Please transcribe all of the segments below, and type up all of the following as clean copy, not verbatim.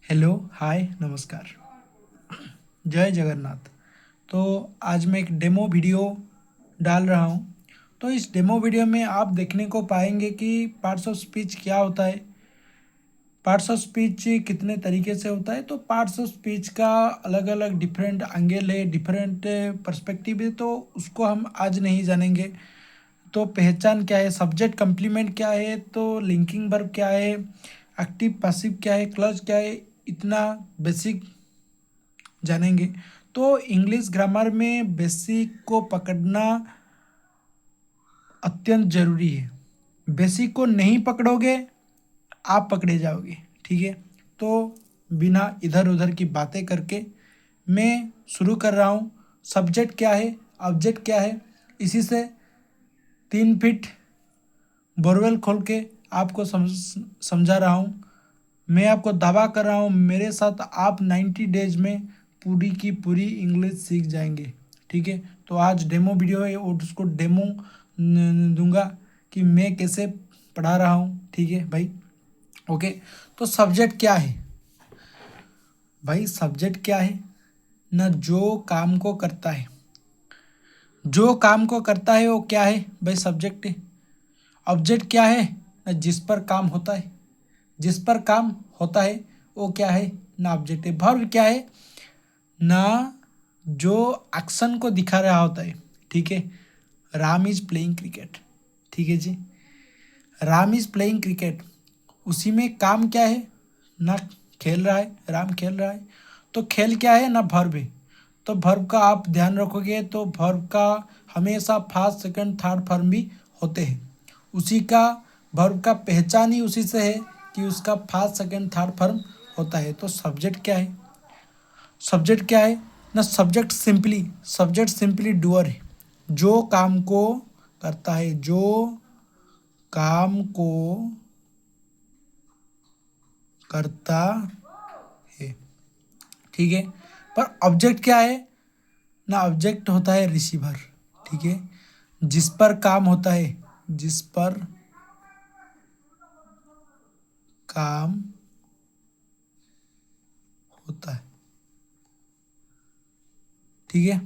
Hello, हाय, नमस्कार, जय जगन्नाथ। तो आज मैं एक डेमो वीडियो डाल रहा हूँ। तो इस डेमो वीडियो में आप देखने को पाएंगे कि पार्ट्स ऑफ स्पीच क्या होता है, पार्ट्स ऑफ स्पीच कितने तरीके से होता है। तो पार्ट्स ऑफ स्पीच का अलग अलग डिफरेंट एंगल है, डिफरेंट पर्सपेक्टिव है, तो उसको हम आज नहीं जानेंगे। तो पहचान क्या है, सब्जेक्ट कंप्लीमेंट क्या है, तो लिंकिंग वर्ब क्या है, एक्टिव पैसिव क्या है, क्लच क्या है, इतना बेसिक जानेंगे। तो इंग्लिश ग्रामर में बेसिक को पकड़ना अत्यंत जरूरी है। बेसिक को नहीं पकड़ोगे आप पकड़े जाओगे, ठीक है। तो बिना इधर उधर की बातें करके मैं शुरू कर रहा हूँ। सब्जेक्ट क्या है, ऑब्जेक्ट क्या है, इसी से 3 फीट बोरवेल खोल के आपको समझा रहा हूँ। मैं आपको दावा कर रहा हूँ मेरे साथ आप 90 डेज में पूरी की पूरी इंग्लिश सीख जाएंगे, ठीक है। तो आज डेमो वीडियो है और उसको डेमो दूंगा कि मैं कैसे पढ़ा रहा हूँ, ठीक है भाई। ओके। तो सब्जेक्ट क्या है भाई, सब्जेक्ट क्या है ना, जो काम को करता है, जो काम को करता है वो क्या है भाई, सब्जेक्ट है। ऑब्जेक्ट क्या है ना, जिस पर काम होता है, जिस पर काम होता है वो क्या है ना, ऑब्जेक्ट है। वर्ब क्या है ना, जो एक्शन को दिखा रहा होता है, ठीक है। राम इज प्लेइंग क्रिकेट, ठीक है जी। राम इज प्लेइंग क्रिकेट, उसी में काम क्या है ना, खेल रहा है, राम खेल रहा है। तो खेल क्या है ना, वर्ब है। तो वर्ब का आप ध्यान रखोगे तो वर्ब का हमेशा फर्स्ट सेकंड थर्ड फॉर्म भी होते हैं। उसी का वर्ब का पहचान ही उसी से है कि उसका फर्स्ट सेकंड थर्ड फॉर्म होता है। तो सब्जेक्ट क्या है, सब्जेक्ट क्या है ना, सब्जेक्ट सिंपली डूअर है, जो काम को करता है, जो काम को करता है, ठीक है। पर ऑब्जेक्ट क्या है ना, ऑब्जेक्ट होता है रिसीवर, ठीक है। जिस पर काम होता है, जिस पर काम होता है, ठीक है।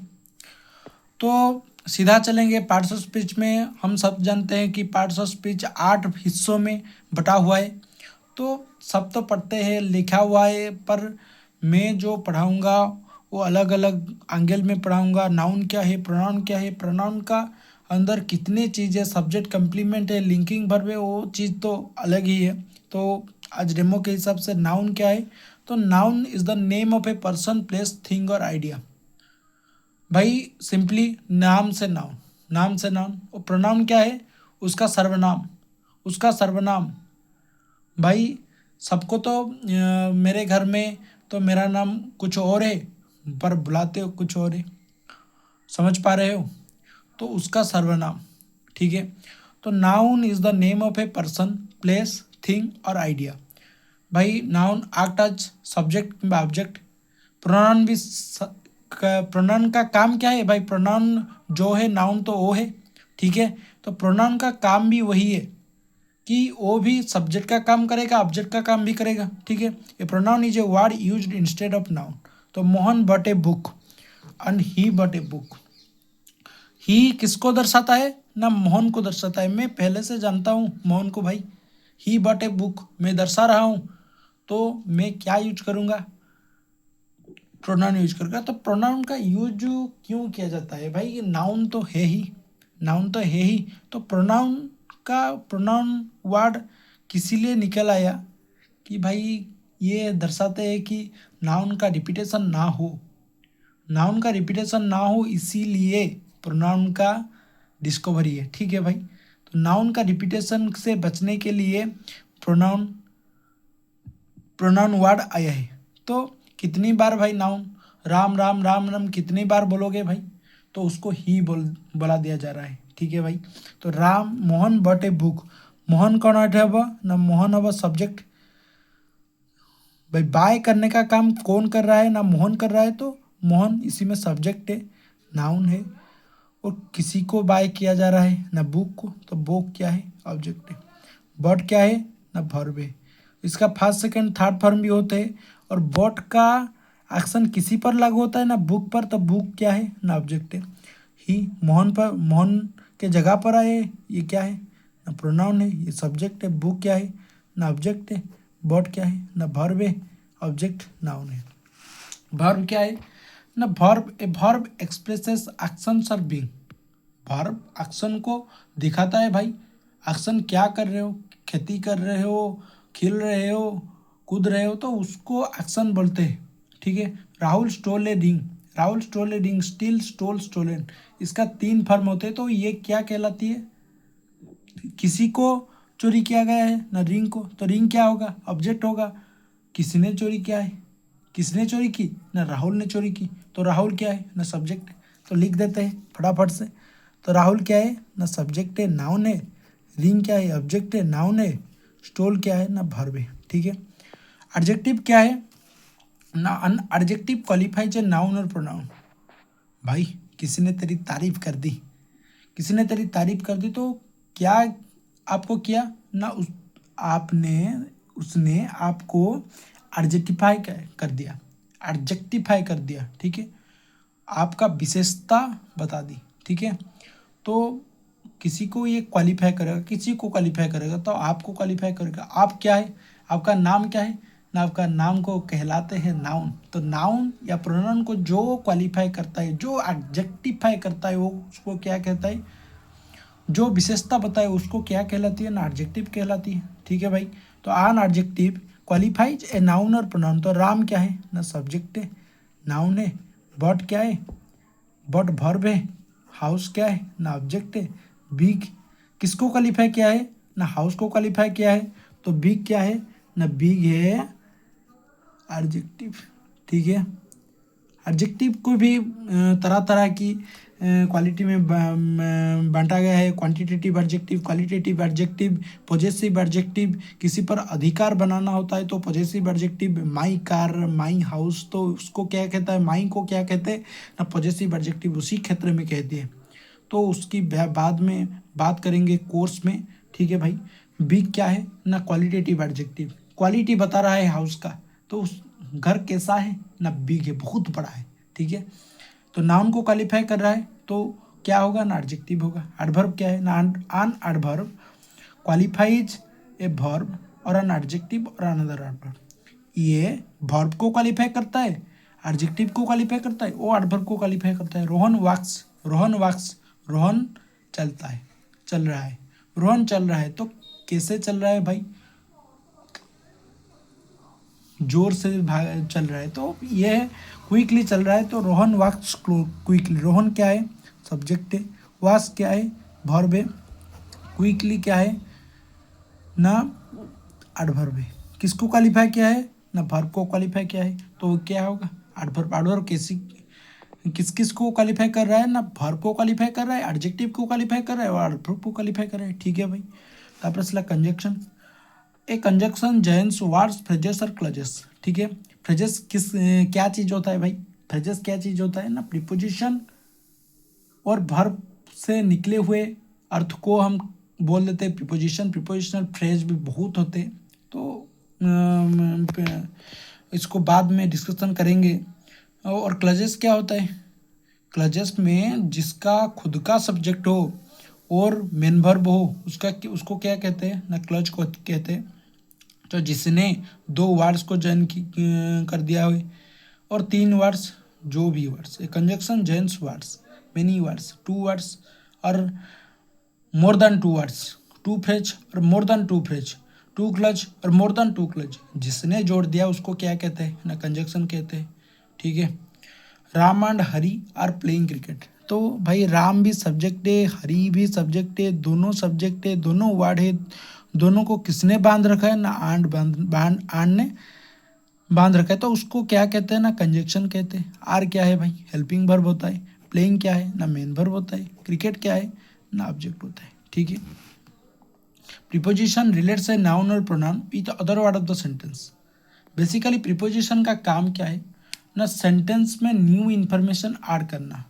तो सीधा चलेंगे पार्ट्स ऑफ स्पीच में। हम सब जानते हैं कि पार्ट्स ऑफ स्पीच 8 हिस्सों में बटा हुआ है। तो सब तो पढ़ते हैं, लिखा हुआ है, पर मैं जो पढ़ाऊँगा वो अलग अलग एंगल में पढ़ाऊँगा। नाउन क्या है, प्रोनाउन क्या है, प्रोनाउन का अंदर कितने चीज़ें, सब्जेक्ट कंप्लीमेंट है, लिंकिंग वर्ब है, वो चीज़ तो अलग ही है। तो आज डेमो के हिसाब से नाउन क्या है, तो noun is the name of a person, place, thing और आइडिया। भाई सिंपली नाम से नाउन, नाम से नाउन। और प्रोनाउन क्या है, उसका सर्वनाम, उसका सर्वनाम। भाई सबको तो मेरे घर में तो मेरा नाम कुछ और है, पर बुलाते हो कुछ और है, समझ पा रहे हो। तो उसका सर्वनाम, ठीक है। तो noun is the name of a person, place, thing और आइडिया। भाई नाउन एक्ट एज सब्जेक्ट या ऑब्जेक्ट। प्रोनाउन भी प्रोनाउन का काम क्या है भाई, प्रोनाउन जो है नाउन तो वो है, ठीक है। तो प्रोनाउन का काम भी वही है कि वो भी सब्जेक्ट का काम करेगा, ऑब्जेक्ट का काम भी करेगा, ठीक है। A pronoun is a word used instead of noun. तो Mohan bought a book and he bought a book. He किसको दर्शाता है ना, मोहन को दर्शाता है। मैं पहले से जानता हूँ मोहन को भाई। ही बट ए बुक मैं दर्शा रहा हूँ, तो मैं क्या यूज करूँगा, प्रोनाउन यूज करूँगा। तो प्रोनाउन का यूज क्यों किया जाता है भाई, ये नाउन तो है ही, नाउन तो है ही। तो प्रोनाउन का प्रोनाउन वर्ड किसी लिए निकल आया कि भाई ये दर्शाते हैं कि नाउन का रिपीटेशन ना हो, नाउन का रिपीटेशन ना हो, इसीलिए प्रोनाउन का डिस्कवरी है, ठीक है भाई। तो नाउन का रिपीटेशन से बचने के लिए प्रोनाउन प्रोनाउन वर्ड आया है। तो कितनी बार भाई नाउन, राम राम राम राम कितनी बार बोलोगे भाई, तो उसको ही बोला दिया जा रहा है, ठीक है भाई। तो Ram Mohan bought a book, Mohan कौन है वह ना, मोहन अब सब्जेक्ट। भाई बाय करने का काम कौन कर रहा है ना, मोहन कर रहा है, तो मोहन इसी में सब्जेक्ट है, नाउन है। और किसी को बाय किया जा रहा है ना, बुक को, तो बुक क्या है, ऑब्जेक्ट है। बट क्या है ना, वर्ब है। इसका फर्स्ट सेकंड थर्ड फॉर्म भी होते हैं और बॉट का एक्शन किसी पर लागू होता है ना बुक पर, तो बुक क्या है ना ऑब्जेक्ट है। ही मोहन पर, मोहन के जगह पर आए, ये क्या है ना प्रोनाउन है, ये सब्जेक्ट है। बुक क्या है ना ऑब्जेक्ट है। बॉट क्या है ना वर्ब है, ऑब्जेक्ट नाउन है। वर्ब क्या है ना verb, a verb expresses actions और बीइंग। वर्ब एक्शन को दिखाता है भाई, एक्शन क्या कर रहे हो, खेती कर रहे हो, खेल रहे हो, कूद रहे हो, तो उसको एक्शन बोलते हैं। ठीक है। Rahul stole a ring, Rahul stole a ring, steal, stole, stolen, इसका 3 फॉर्म होते हैं। तो ये क्या कहलाती है, किसी को चोरी किया गया है ना रिंग को, तो रिंग क्या होगा ऑब्जेक्ट होगा। किसने चोरी किया है, किसने चोरी की ना राहुल ने चोरी की, तो राहुल क्या है ना सब्जेक्ट है। तो लिख देते हैं फटाफट से। तो राहुल क्या है ना सब्जेक्ट है नाउन है, रिंग क्या है ऑब्जेक्ट है नाउन है, स्टोल क्या है ना वर्ब है। ठीक है। एडजेक्टिव क्या है ना, अन एडजेक्टिव क्वालिफाइज ए नाउन और प्रोनाउन। भाई किसी ने तेरी तारीफ कर दी, किसी ने तेरी तारीफ कर दी, तो क्या आपको किया ना उस आपने, उसने आपको एडजेक्टिफाई कर दिया, एडजेक्टिफाई कर दिया। ठीक है। आपका विशेषता बता दी। ठीक है। तो किसी को ये क्वालिफाई करेगा, किसी को क्वालिफाई करेगा, तो आपको क्वालिफाई करेगा। आप क्या है, आपका नाम क्या है ना, आपका नाम को कहलाते हैं नाउन। तो नाउन या प्रोनाउन को जो क्वालिफाई करता है, जो एडजेक्टिफाई करता है, वो उसको क्या कहता है, जो विशेषता बताए उसको क्या कहलाती है ना एडजेक्टिव कहलाती है। ठीक है भाई। तो आन एडजेक्टिव क्वालिफाइज ए नाउन और प्रोनाउन। तो राम क्या है ना सब्जेक्ट है नाउन है। बट क्या है, बट वर्ब है। हाउस क्या है ना ऑब्जेक्ट है। बिग किसको क्वालिफाई किया है ना हाउस को क्वालिफाई किया है, तो बिग क्या है ना बिग है एडजेक्टिव। ठीक है। एडजेक्टिव को भी तरह तरह की क्वालिटी में बांटा गया है। Quantitative adjective, qualitative adjective, possessive adjective. किसी पर अधिकार बनाना होता है तो possessive adjective, my car, my house, तो उसको क्या कहता है, माई को क्या कहते हैं ना पॉजेसिव एडजेक्टिव उसी क्षेत्र में कहती है। तो उसकी बाद में बात करेंगे कोर्स में। ठीक है भाई। बिग क्या है ना क्वालिटेटिव एडजेक्टिव, क्वालिटी बता रहा है हाउस का, तो उस घर कैसा है ना बिग है, बहुत बड़ा है। ठीक है। तो नाउन को क्वालिफाई कर रहा है तो क्या होगा ना एडजेक्टिव होगा। एडवर्ब क्या है ना, अन एडवर्ब क्वालिफाइज ए वर्ब और अन एडजेक्टिव और अनदर एडवर्ब। ये वर्ब को क्वालिफाई करता है, एडजेक्टिव को क्वालिफाई करता है, वो एडवर्ब को क्वालिफाई करता है। रोहन वॉक्स, रोहन वॉक्स, रोहन चलता है, चल रहा है, रोहन चल रहा है। तो कैसे चल रहा है भाई, जोर से भाग चल रहा है, तो ये क्विकली चल रहा है। तो रोहन वॉक्स क्विकली, रोहन क्या है सब्जेक्ट है, वॉक्स क्या है वर्ब है, क्विकली क्या है ना एडवर्ब है। किसको क्वालिफाई किया है ना वर्ब को क्वालिफाई किया है, तो क्या होगा एडवर्ब। एडवर्ब किसी किस किस को क्वालिफाई कर रहा है ना वर्ब को क्वालिफाई कर रहा है, एडजेक्टिव को क्वालिफाई कर रहा है और एडवर्ब को क्वालिफाई कर रहा है। ठीक है भाई। तापर असला conjunction, A conjunction joins words, phrases और क्लजेस। ठीक है। फ्रेजेस क्या चीज़ होता है भाई, फ्रेजेस क्या चीज़ होता है ना प्रीपोजिशन और वर्ब से निकले हुए अर्थ को हम बोल देते हैं प्रीपोजिशन। प्रीपोजिशनल फ्रेज भी बहुत होते हैं, तो इसको बाद में डिस्कशन करेंगे। और क्लजेस क्या होता है, क्लजेस में जिसका खुद का सब्जेक्ट हो और मेन वर्ब हो, उसको क्या कहते हैं ना क्लज को कहते हैं। तो जिसने 2 वर्ड्स को जॉइन कर दिया हो और 3 वर्ड्स, जो भी words, conjunction joins words, many words, 2 words और मोर देन 2 वर्ड्स, 2 फ्रेज और मोर देन 2 फ्रेज, 2 क्लच और मोर देन 2 क्लच, जिसने जोड़ दिया उसको क्या कहते हैं ना कंजक्शन कहते हैं। ठीक है। Ram and Hari are playing cricket. तो भाई राम भी सब्जेक्ट है, हरी भी सब्जेक्ट है, दोनों सब्जेक्ट है, दोनों वर्ड है। दोनों को किसने बांध रखा है ना आंड ने बांध रखा है, तो उसको क्या कहते हैं ना कंजक्शन कहते हैं। आर क्या है भाई हेल्पिंग वर्ब होता है, प्लेइंग क्या है ना मेन वर्ब होता है, क्रिकेट क्या है ना ऑब्जेक्ट होता है। ठीक है। प्रीपोजिशन रिलेट्स ए नाउन और pronoun with other word of the sentence. Basically preposition का काम क्या है ना, सेंटेंस में न्यू इन्फॉर्मेशन ऐड करना,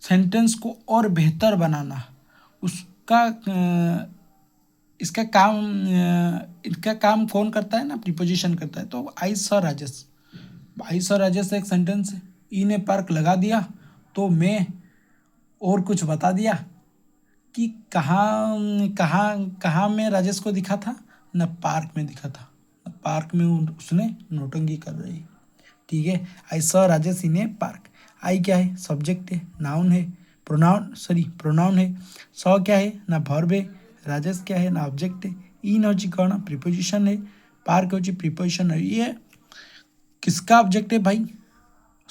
सेंटेंस को और बेहतर बनाना, उसका इसका काम कौन करता है ना प्रीपोजिशन करता है। तो आई स राजेश, भाई सर राजेश एक सेंटेंस है, ई ने पार्क लगा दिया तो मैं और कुछ बता दिया कि कहाँ कहाँ कहाँ में राजेश को दिखा था, न पार्क में दिखा था, न पार्क में उसने नोटंकी कर रही। ठीक है, I saw Rajesh in a park. I क्या है, सब्जेक्ट है, नाउन है, प्रोनाउन है। सॉ क्या है, ना वर्ब है, राजेश क्या है, ना ऑब्जेक्ट है। इन होची कौन प्रीपोजिशन है, पार्क होची प्रीपोजिशन है। ये किसका ऑब्जेक्ट है भाई,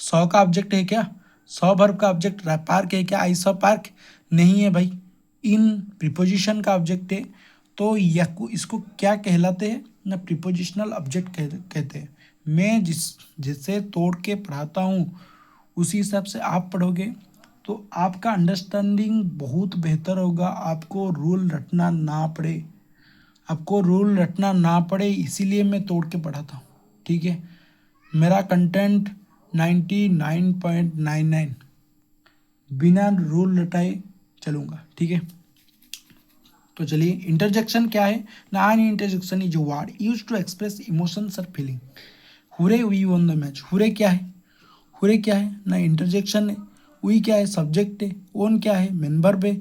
सौ का ऑब्जेक्ट है क्या, सौ वर्ब का ऑब्जेक्ट पार्क है क्या, आई सौ पार्क नहीं है भाई, इन प्रीपोजिशन का ऑब्जेक्ट है। तो यह इसको क्या कहलाते हैं ना, प्रीपोजिशनल ऑब्जेक्ट कहते हैं। मैं जिसे तोड़ के पढ़ाता हूँ उसी हिसाब से आप पढ़ोगे तो आपका अंडरस्टैंडिंग बहुत बेहतर होगा, आपको रूल रटना ना पड़े, इसीलिए मैं तोड़ के पढ़ाता हूँ। ठीक है, मेरा कंटेंट 99.99 बिना रूल रटाए चलूँगा। ठीक है, तो चलिए इंटरजेक्शन क्या है ना, an interjection is a word used to express emotions और feeling. Hurray we won the match, hurray क्या है, ना इंटरजेक्शन है, वी क्या है सब्जेक्ट है, ओन क्या है मेन वर्ब है,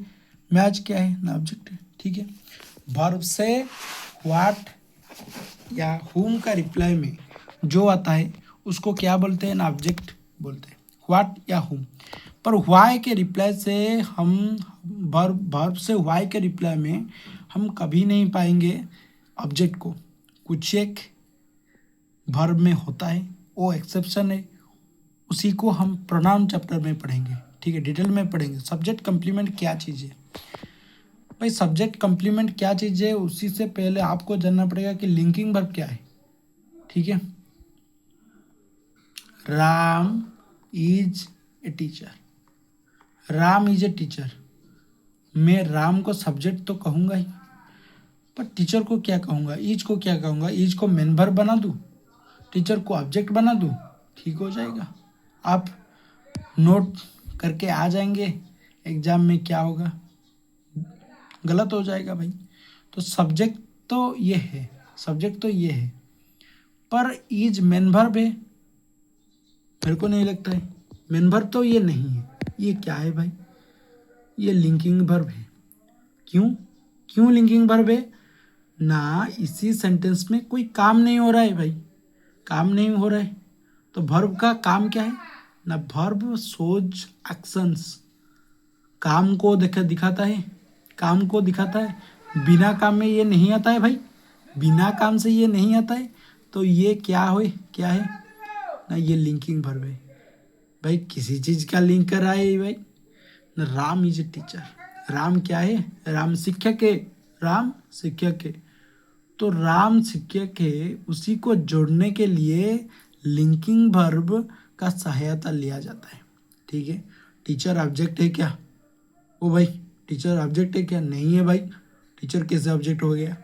मैच क्या है ना ऑब्जेक्ट है। ठीक है, वर्ब से व्हाट या हुम का रिप्लाई में जो आता है उसको क्या बोलते हैं ना, ऑब्जेक्ट बोलते हैं, व्हाट या हुम। पर व्हाई के रिप्लाई से हम वर्ब से व्हाई के रिप्लाई में हम कभी नहीं पाएंगे ऑब्जेक्ट को, कुछ एक वर्ब में होता है, वो एक्सेप्शन है, उसी को हम प्रोनाउन चैप्टर में पढ़ेंगे। ठीक है, डिटेल में पढ़ेंगे सब्जेक्ट कंप्लीमेंट क्या चीज़ है। भाई सब्जेक्ट कंप्लीमेंट क्या चीज़ है, उसी से पहले आपको जानना पड़ेगा कि लिंकिंग वर्ब क्या है। ठीक है, Ram is a teacher, Ram is a teacher, मैं राम को सब्जेक्ट तो कहूँगा ही, पर टीचर को क्या कहूँगा, ईज को क्या कहूँगा, ईज को मेन वर्ब बना दूँ, टीचर को ऑब्जेक्ट बना दूँ, ठीक हो जाएगा। आप नोट करके आ जाएंगे, एग्जाम में क्या होगा, गलत हो जाएगा भाई। तो सब्जेक्ट तो ये है, पर ईज मेन वर्ब है, मेरे को नहीं लगता है मेन वर्ब तो ये नहीं है, ये क्या है भाई, ये लिंकिंग वर्ब है। क्यों लिंकिंग वर्ब है ना, इसी सेंटेंस में कोई काम नहीं हो रहा है भाई, तो वर्ब का काम क्या है ना, वर्ब शोज एक्शंस, काम को दिखाता है, बिना काम में ये नहीं आता है भाई, बिना काम से ये नहीं आता है। तो ये क्या है ना, ये लिंकिंग वर्ब है भाई, किसी चीज़ का लिंक कर रहा है भाई ना। Ram is a teacher, Ram क्या है, राम शिक्षक है, तो राम शिक्षक है, उसी को जोड़ने के लिए लिंकिंग वर्ब का सहायता लिया जाता है। ठीक है, टीचर ऑब्जेक्ट है क्या, ओ भाई टीचर ऑब्जेक्ट है क्या, नहीं है भाई, टीचर कैसे ऑब्जेक्ट हो गया,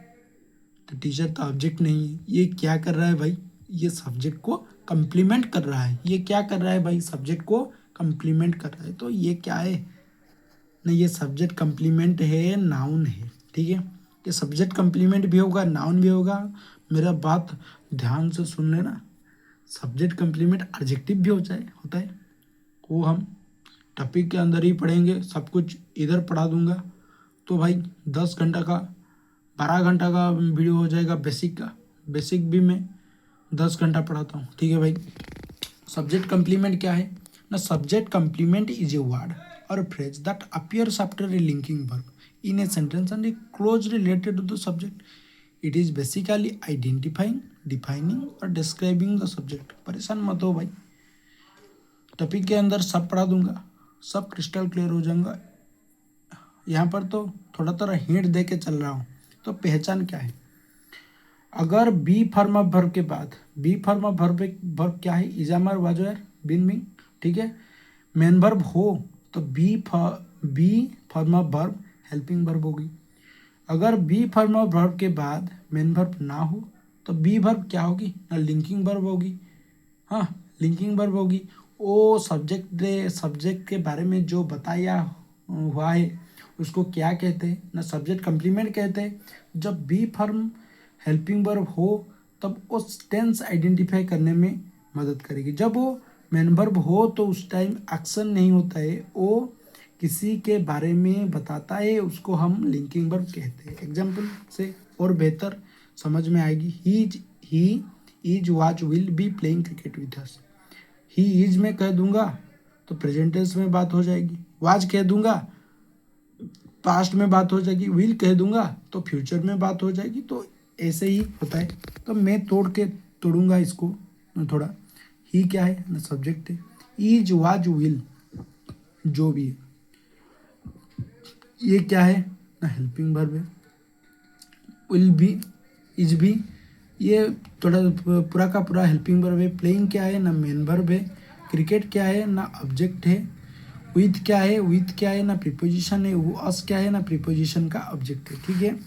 तो टीचर तो ऑब्जेक्ट नहीं है। ये क्या कर रहा है भाई, ये सब्जेक्ट को कंप्लीमेंट कर रहा है, ये क्या कर रहा है भाई, सब्जेक्ट को कंप्लीमेंट कर रहा है। तो ये क्या है ना, ये सब्जेक्ट कंप्लीमेंट है, नाउन है। ठीक है, ये सब्जेक्ट कंप्लीमेंट भी होगा, नाउन भी होगा, मेरा बात ध्यान से सुन लेना। सब्जेक्ट कंप्लीमेंट एडजेक्टिव भी होता है, वो हम टॉपिक के अंदर ही पढ़ेंगे, सब कुछ इधर पढ़ा दूंगा। तो भाई 10 घंटा का 12 घंटा का वीडियो हो जाएगा बेसिक भी मैं 10 घंटा पढ़ाता हूँ। ठीक है भाई, सब्जेक्ट कंप्लीमेंट क्या है ना, subject complement is a word और phrase that appears after a linking verb in a sentence and is closely related to the subject. It is basically identifying, defining और describing the subject। परेशान मत हो भाई, topic के अंदर सब पढ़ा दूंगा, सब क्रिस्टल क्लियर हो जाएगा। यहाँ पर तो थोड़ा हिंट दे के चल रहा हूँ। तो पहचान क्या है, अगर बी फॉर्म ऑफ वर्ब के बाद, बी फॉर्म ऑफ वर्ब क्या है, इजामर वाजोयर बिन मिंग। ठीक है, मेन वर्ब हो तो be form of verb helping verb होगी। अगर बी फॉर्म ऑफ वर्ब के बाद मेन वर्ब ना हो तो बी वर्ब क्या होगी ना, लिंकिंग वर्ब होगी। हाँ, लिंकिंग वर्ब होगी। वो सब्जेक्ट के बारे में जो बताया हुआ है उसको क्या कहते हैं ना, सब्जेक्ट कंप्लीमेंट कहते हैं। जब बी फॉर्म हेल्पिंग वर्ब हो तब उस टेंस आइडेंटिफाई करने में मदद करेगी। जब वो मेन वर्ब हो तो उस टाइम एक्शन नहीं होता है, वो किसी के बारे में बताता है, उसको हम लिंकिंग वर्ब कहते हैं। एग्जाम्पल से और बेहतर समझ में आएगी। He is was will be playing cricket with us. He is में कह दूंगा तो प्रेजेंट टेंस में बात हो जाएगी, वाज कह दूंगा पास्ट में बात हो जाएगी, विल कह दूंगा तो फ्यूचर में बात हो जाएगी। तो ऐसे ही होता है। तो मैं तोड़ूंगा इसको थोड़ा। ही क्या है ना, सब्जेक्ट है। इज वाज विल जो भी है, ये क्या है ना, हेल्पिंग वर्ब है। विल भी, इज भी, ये थोड़ा पूरा का पूरा हेल्पिंग वर्ब है। प्लेइंग क्या है ना, मेन वर्ब है। क्रिकेट क्या है ना, ऑब्जेक्ट है। विथ क्या है ना, प्रीपोजिशन है। वो अस क्या है ना, प्रीपोजिशन का ऑब्जेक्ट है। ठीक है,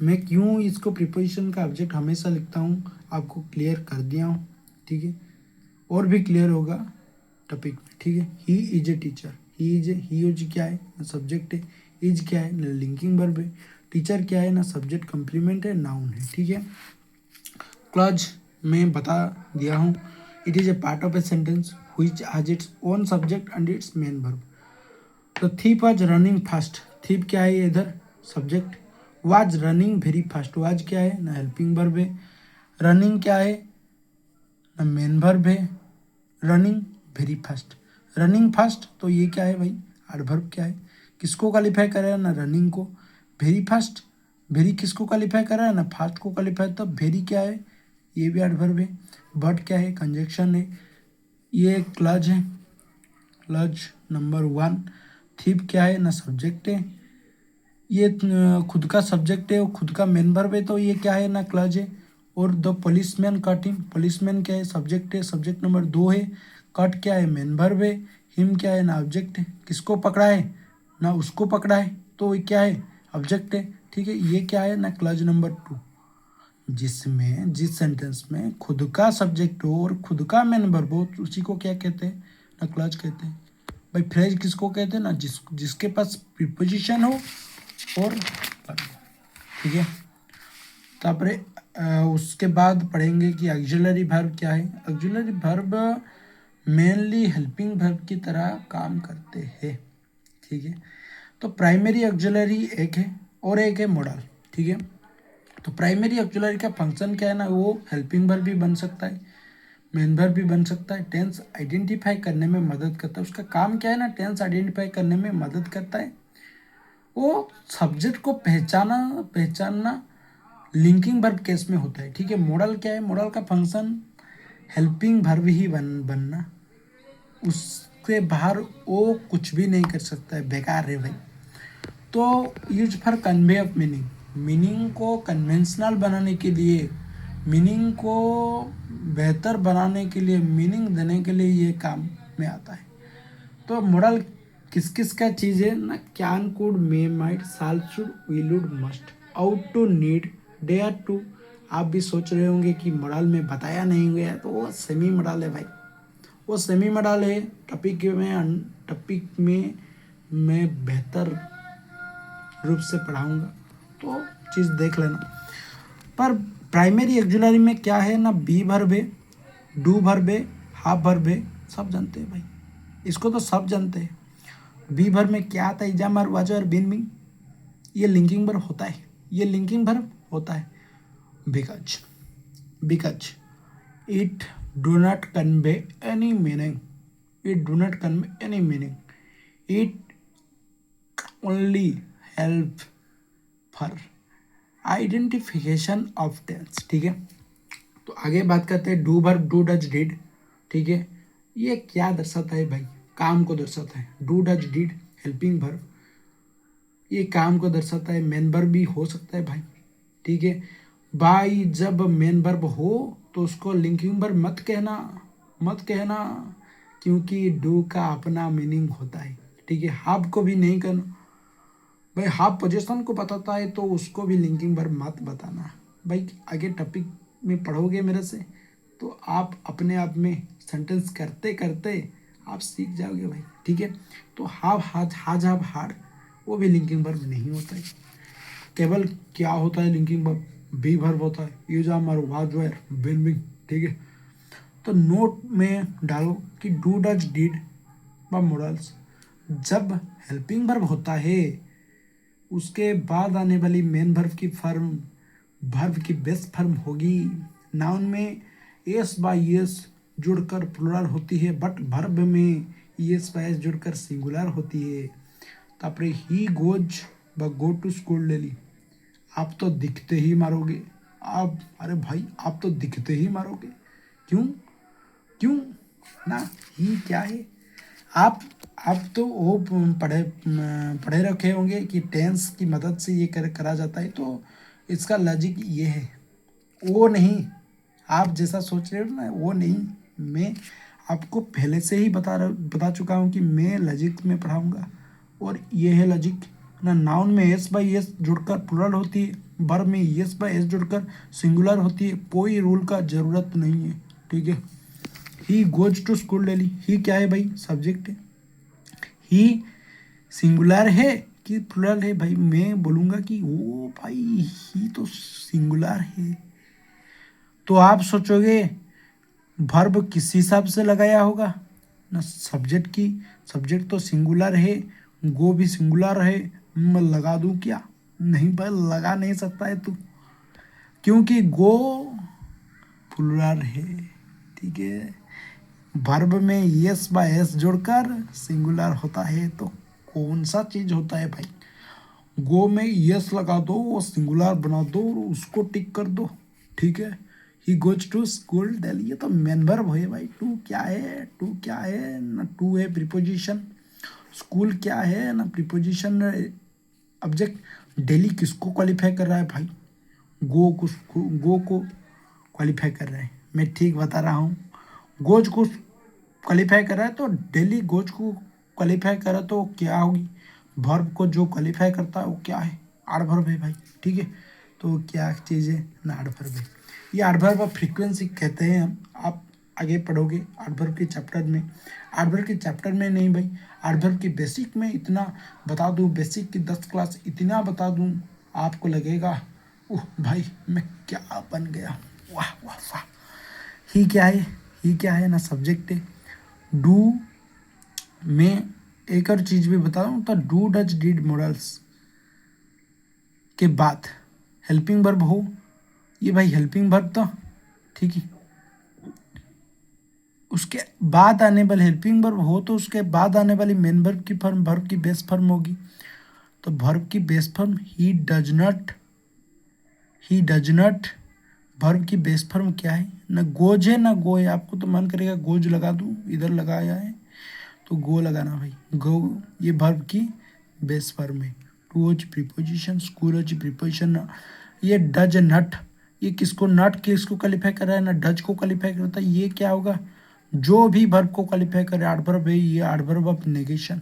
मैं क्यों इसको प्रीपोजिशन का ऑब्जेक्ट हमेशा लिखता हूँ आपको क्लियर कर दिया हूँ। ठीक है, और भी क्लियर होगा टॉपिक में। ठीक है, he is a teacher. He is क्या है ना, सब्जेक्ट है। इज क्या है ना, लिंकिंग वर्ब है। टीचर क्या है ना, सब्जेक्ट कंप्लीमेंट है, नाउन है। ठीक है, क्लॉज में बता दिया हूँ। It is a part of a sentence which has its own subject and its main verb. तो thief was running fast. Thief क्या है इधर, subject. Was running very fast. Was क्या है ना, हेल्पिंग वर्ब है। रनिंग क्या है ना, मेन वर्ब है। Running very fast, running fast, तो ये क्या है भाई, एडवर्ब क्या है, किसको क्वालिफाई कर रहा है ना, रनिंग को। वेरी फास्ट, वेरी किसको क्वालिफाई कर रहा है ना, फास्ट को क्वालिफाई। तो वेरी क्या है, ये भी एडवर्ब है। बट क्या है, कंजक्शन है। ये क्लज है, क्लज नंबर 1। थीप क्या है ना, सब्जेक्ट है। ये खुद का सब्जेक्ट है और खुद का मेन वर्ब है, तो ये क्या है ना, क्लज है। और the policeman cut him. Policeman क्या है, सब्जेक्ट है, सब्जेक्ट नंबर 2 है। कट क्या है, मेन वर्ब है। हिम क्या है ना, ऑब्जेक्ट है, किसको पकड़ा है ना, उसको पकड़ा है, तो ये क्या है, ऑब्जेक्ट है। ठीक है, ये क्या है ना, क्लज नंबर 2, जिस सेंटेंस में खुद का सब्जेक्ट हो और खुद का मेन वर्ब हो, तो उसी को क्या कहते हैं ना, क्लज कहते हैं। भाई फ्रेज किसको कहते हैं ना, जिसके पास प्रीपोजिशन हो और verb। ठीक है, तापरे उसके बाद पढ़ेंगे कि ऑक्सिलरी वर्ब क्या है। Auxiliary verb mainly helping verb की तरह काम करते हैं। ठीक है, तो प्राइमरी ऑक्सिलरी एक है और एक है मॉडल। ठीक है, तो प्राइमरी ऑक्सिलरी का फंक्शन क्या है ना, वो हेल्पिंग वर्ब भी बन सकता है, मेन वर्ब भी बन सकता है, टेंस आइडेंटिफाई करने में मदद करता है। उसका काम क्या है ना, टेंस आइडेंटिफाई करने में मदद करता है। वो सब्जेक्ट को पहचानना लिंकिंग वर्ब केस में होता है। ठीक है, मॉडल क्या है, मॉडल का फंक्शन हेल्पिंग वर्ब ही बनना, उसके बाहर वो कुछ भी नहीं कर सकता है, बेकार है भाई। तो use for convey of meaning, meaning को कन्वेंशनल बनाने के लिए, मीनिंग को बेहतर बनाने के लिए, मीनिंग देने के लिए ये काम में आता है। तो मॉडल किस किस का चीज़ है ना, can, could, may, might, shall, should, will, would, must, ought to, need, dare to. आप भी सोच रहे होंगे कि मॉडल में बताया नहीं गया, तो वो सेमी मॉडल है भाई, वो सेमी मॉडल है। टॉपिक में मैं बेहतर रूप से पढ़ाऊंगा, तो चीज़ देख लेना। पर प्राइमरी ऑक्सिलरी में क्या है ना, बी वर्ब है, डू वर्ब है, हाफ वर्ब है, सब जानते हैं भाई, इसको तो सब जानते हैं। बी वर्ब में क्या आता है, इजाम और वाजो और बिन बिन, ये लिंकिंग वर्ब होता है, ये लिंकिंग वर्ब होता है। Because it do not convey any meaning, it do not convey any meaning, it only help for identification of tense. ठीक है, तो आगे बात करते हैं do verb, do does did. ठीक है, ये क्या दर्शाता है भाई, काम को दर्शाता है। Do does did helping verb, ये काम को दर्शाता है, मेन वर्ब भी हो सकता है भाई। ठीक है, भाई जब मेन वर्ब हो तो उसको लिंकिंग वर्ब मत कहना, क्योंकि डू का अपना मीनिंग होता है। ठीक है, हाफ को भी नहीं करना भाई, हाफ पोजीशन को बताता है तो उसको भी लिंकिंग वर्ब मत बताना भाई। आगे टॉपिक में पढ़ोगे मेरे से तो आप अपने आप में सेंटेंस करते करते आप सीख जाओगे भाई। ठीक है, तो हाज हाफ हार्ड, वो भी लिंकिंग वर्ब नहीं होता है। केवल क्या होता है लिंकिंग वर्ब, बी वर्ब होता है, यूज आम और वाज वेयर बिन बिन। ठीक है, तो नोट में डालो कि डू डज डिड व मोरल्स। जब हेल्पिंग वर्ब होता है उसके बाद आने वाली मेन वर्ब की फॉर्म वर्ब की बेस फॉर्म होगी। नाउन में एस बाय एस जुड़कर प्लुरल होती है, बट वर्ब में एस बाय एस जुड़कर सिंगुलर होती है। तापरे ही गोज व गो टू स्कूल डेली। आप तो दिखते ही मारोगे। आप, अरे भाई आप तो दिखते ही मारोगे। क्यों? क्यों ना? ही क्या है? आप तो वो पढ़े रखे होंगे कि टेंस की मदद से ये करा जाता है, तो इसका लॉजिक ये है। वो नहीं, आप जैसा सोच रहे हो ना, वो नहीं। मैं आपको पहले से ही बता चुका हूँ कि मैं लॉजिक में पढ़ाऊँगा, और ये है लॉजिक ना। नाउन में एस बाई एस जुड़कर प्लुरल होती है, वर्ब में एस बाई एस जुड़कर सिंगुलर होती है। कोई रूल का ज़रूरत नहीं है, ठीक है। He goes to school daily. He क्या है भाई? सब्जेक्ट है। ही सिंगुलर है कि प्लुरल है? भाई मैं बोलूँगा कि ओ भाई ही तो सिंगुलर है। तो आप सोचोगे वर्ब किस हिसाब से लगाया होगा ना? सब्जेक्ट तो सिंगुलर है, गो भी सिंगुलर है। मैं लगा दूं क्या? नहीं भाई, लगा नहीं सकता है तू, क्योंकि गो प्लुरल है, ठीक है। वर्ब में यस बाय एस जोड़कर सिंगुलर होता है, तो कौन सा चीज होता है भाई? गो में यस लगा दो, वो सिंगुलर बना दो और उसको टिक कर दो, ठीक है। He goes to school daily, ये तो मेन वर्ब है भाई। टू क्या है? टू क्या है ना? टू है प्रीपोजिशन। स्कूल क्या है ना? Preposition object. डेली किसको क्वालिफाई कर रहा है भाई? गो को क्वालिफाई कर रहा है। मैं ठीक बता रहा हूँ। गोज को क्वालिफाई कर रहा है, तो डेली गोज को क्वालिफाई कर रहा है, तो क्या होगी? वर्ब को जो क्वालिफाई करता है वो क्या है? एडवर्ब है भाई, ठीक है। तो क्या चीज़ है ना? एडवर्ब है। ये एडवर्ब ऑफ फ्रीक्वेंसी कहते हैं हम। आप आगे पढ़ोगे एडवर्ब के चैप्टर में। एडवर्ब के चैप्टर में नहीं भाई, एडवर्ब की बेसिक में इतना बता दूं, बेसिक की 10 क्लास इतना बता दूं, आपको लगेगा ओह भाई मैं क्या बन गया, वाह वाह वाह। ही क्या है? ही क्या है ना? सब्जेक्ट है। डू में एक और चीज भी बता दूं, तो डू डज डिड मोरल्स के बाद हेल्पिंग वर्ब हो, ये भाई हेल्पिंग वर्ब तो ठीक है। उसके बाद आने वाले हेल्पिंग वर्ब हो, तो उसके बाद आने वाली मेन वर्ब की फॉर्म वर्ब की बेस फॉर्म होगी। तो वर्ब की base form he does not. He does not verb की बेस फॉर्म क्या है ना? गोज है ना गो है। आपको तो मन करेगा गोज लगा दूं, इधर लगाया है तो गो लगाना भाई। गो ये वर्ब की बेस फॉर्म है। टू होच प्रीपोजिशन, स्कूल होच प्रीपोजिशन। ये डज नट, ये किसको नट किसको क्वालिफाई कर रहा है ना? डज को क्वालिफाई करता है। ये क्या होगा? जो भी वर्ब को क्वालिफाई करे एडवर्ब है, ये एडवर्ब ऑफ नेगेशन।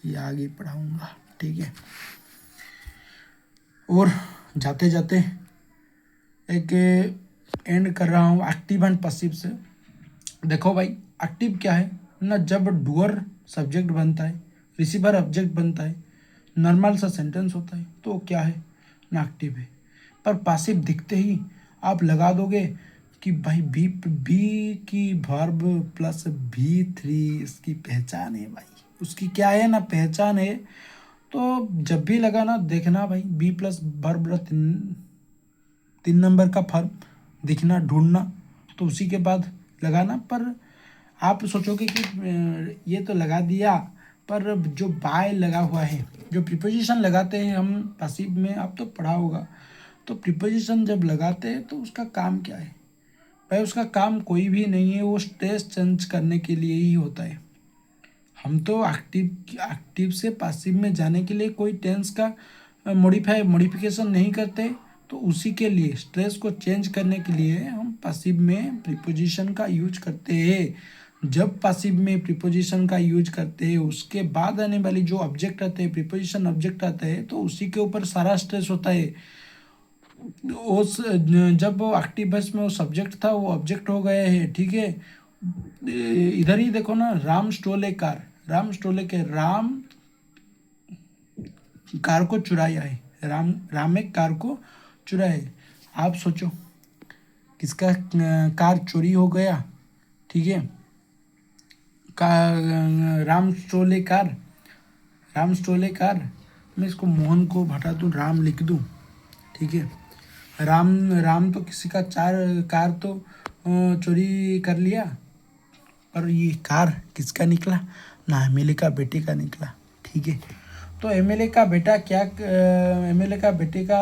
ये आगे पढ़ाऊंगा, ठीक है। और जाते जाते एक एंड कर रहा हूँ एक्टिव एंड पैसिव से। देखो भाई एक्टिव क्या है ना? जब डूअर सब्जेक्ट बनता है, रिसीवर ऑब्जेक्ट बनता है, नॉर्मल सा सेंटेंस होता है, तो क्या है ना? एक्टिव है। पर पैसिव दिखते ही आप लगा दोगे कि भाई बी की वर्ब प्लस V3 इसकी पहचान है भाई। उसकी क्या है ना? पहचान है। तो जब भी लगाना देखना भाई, बी प्लस वर्ब 3 नंबर का फर्म दिखना ढूंढना, तो उसी के बाद लगाना। पर आप सोचोगे कि ये तो लगा दिया, पर जो बाय लगा हुआ है, जो प्रीपोजिशन लगाते हैं हम पैसिव में, आप तो पढ़ा होगा। तो प्रीपोजिशन जब लगाते हैं तो उसका काम क्या है भाई? उसका काम कोई भी नहीं है, वो स्ट्रेस चेंज करने के लिए ही होता है। हम तो एक्टिव से पैसिव में जाने के लिए कोई टेंस का मॉडिफिकेशन नहीं करते। तो उसी के लिए स्ट्रेस को चेंज करने के लिए हम पैसिव में प्रीपोजिशन का यूज करते हैं। जब पैसिव में प्रीपोजिशन का यूज करते हैं, उसके बाद आने वाली जो ऑब्जेक्ट आते हैं, प्रीपोजिशन ऑब्जेक्ट आता है, तो उसी के ऊपर सारा स्ट्रेस होता है। उस जब वो एक्टिव बस में वो सब्जेक्ट था, वो ऑब्जेक्ट हो गया है, ठीक है। इधर ही देखो ना, राम स्टोले कार। राम स्टोले के राम कार को चुराया है। राम एक कार को चुराया है। आप सोचो किसका कार चोरी हो गया? ठीक है। का राम स्ट्रोले कार, राम स्ट्रोले कार, मैं इसको मोहन को हटा दूँ, राम लिख दूँ, ठीक है। राम राम तो किसी का कार तो चोरी कर लिया, पर ये कार किसका निकला ना, एमएलए का बेटे का निकला, ठीक है। तो एमएलए का बेटा क्या, एमएलए का बेटे का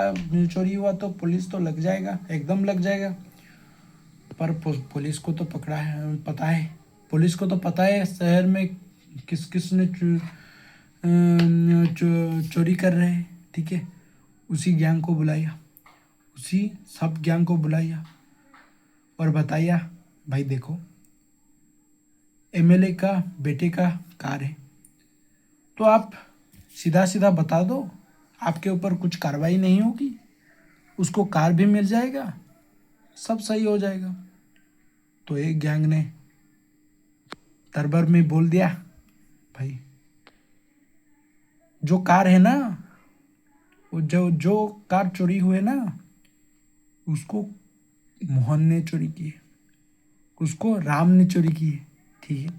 चोरी हुआ तो पुलिस तो लग जाएगा, एकदम लग जाएगा। पर पुलिस को तो पकड़ा है, पता है, पुलिस को तो पता है शहर में किस किस ने चोरी कर रहे हैं, ठीक है। उसी गैंग को बुलाया, उसी सब गैंग को बुलाया और बताया भाई देखो एमएलए का बेटे का कार है, तो आप सीधा सीधा बता दो, आपके ऊपर कुछ कार्रवाई नहीं होगी, उसको कार भी मिल जाएगा, सब सही हो जाएगा। तो एक गैंग ने दरबार में बोल दिया भाई जो कार है ना, वो जो जो कार चोरी हुए ना, उसको मोहन ने चोरी की है, उसको राम ने चोरी की है, ठीक है।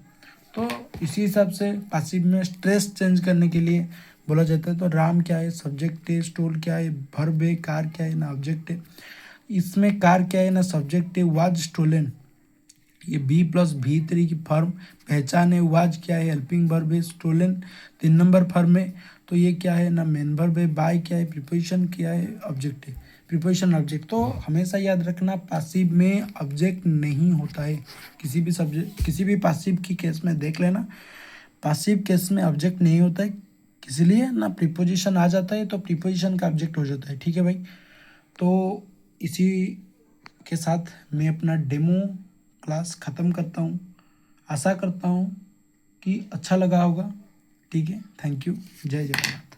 तो इसी हिसाब से पासिव में स्ट्रेस चेंज करने के लिए बोला जाता है। तो राम क्या है, सब्जेक्ट है, स्टोल क्या है, वर्ब है, कार क्या है ना ऑब्जेक्ट है। इसमें कार क्या है ना सब्जेक्ट है, वाज स्टोलन, ये बी प्लस भी थ्री की फर्म, पहचान है, वाज क्या है हेल्पिंग वर्ब है, स्टोलन 3 नंबर फर्म है, तो ये क्या है ना मेन वर्ब है, बाय क्या है प्रीपोजिशन, क्या है ऑब्जेक्ट है, प्रीपोजिशन ऑब्जेक्ट। तो हमेशा याद रखना पासिव में ऑब्जेक्ट नहीं होता है, किसी भी सब्जेक्ट किसी भी पासिव की केस में देख लेना, पासिव केस में ऑब्जेक्ट नहीं होता है, इसलिए ना प्रीपोजिशन आ जाता है तो प्रीपोजिशन का ऑब्जेक्ट हो जाता है, ठीक है भाई। तो इसी के साथ मैं अपना डेमो क्लास ख़त्म करता हूँ, आशा करता हूँ कि अच्छा लगा होगा, ठीक है। थैंक यू, जय जगन्नाथ।